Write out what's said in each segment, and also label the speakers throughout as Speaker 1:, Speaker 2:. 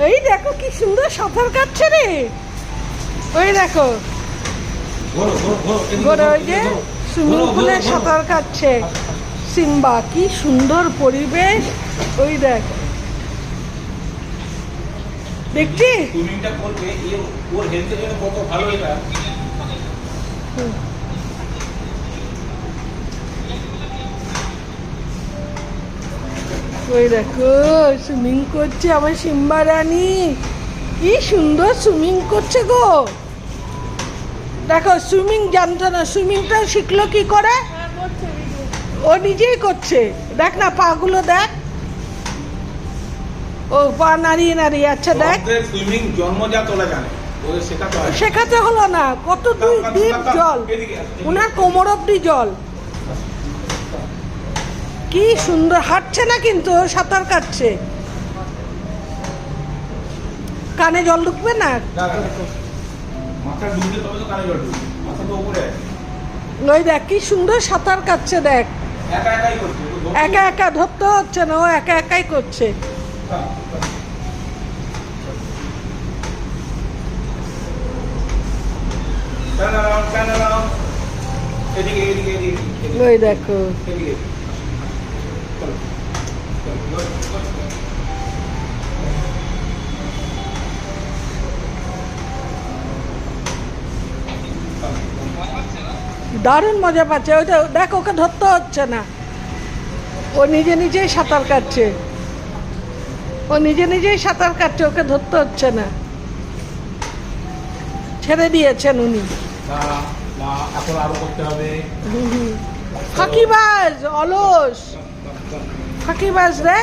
Speaker 1: এই দেখো কি সুন্দর সাঁতার কাটছে রে। ওই দেখো ওই যে সুইমিং পুলে সাঁতার কাটছে সিম্বা। কি সুন্দর পরিবেশ। ওই দেখ দেখছি ওই দেখো সুইমিং করছে আমার সিম্বা রানী। কি সুন্দর সুইমিং করছে গো। দেখো সুইমিং জানতো না, সুইমিংটা শিখলো কি করে? ও নিজেই করছে। দেখ না পাগুলো দেখ, ও পা নাড়িয়ে নাড়িয়ে। আচ্ছা দেখ
Speaker 2: সুইমিং জন্মজাত ওরা জানে,
Speaker 1: শেখাতে হলো না। কত ডিপ জল, ওনার কোমর অব্দি জল। কি সুন্দর হাঁটছে না কিন্তু সাঁতার কাটছে। কানে জল ঢুকবে না? ওই দেখ কি সুন্দর সাঁতার কাটছে। দেখ একা একা ধরতে হচ্ছে না, ও একা একাই করছে। ওই দেখো দারুণ মজা পাচ্ছে। ওইটা দেখ, ওকে ধরতে হচ্ছে না, ও নিজে নিজেই সাঁতার কাটছে। ও নিজে নিজেই সাঁতার কাটছে, ওকে ধরতে হচ্ছে না। ছেড়ে দিয়েছেন উনি। ফাঁকিবাজ, অলস ফাঁকিবাজ রে।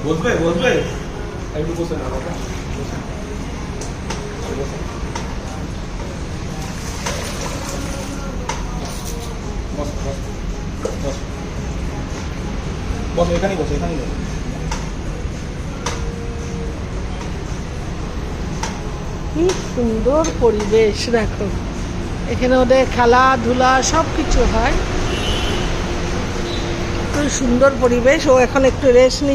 Speaker 2: বসবে বসবে একটু বসে না বাবা, বস বস বস বস এখানেই বস, এখানেই বস।
Speaker 1: কি সুন্দর পরিবেশ দেখো। এখানে ওদের খেলাধুলা সব কিছু হয়। খুব সুন্দর পরিবেশ। ও এখন একটু রেস্ট নিচ্ছে।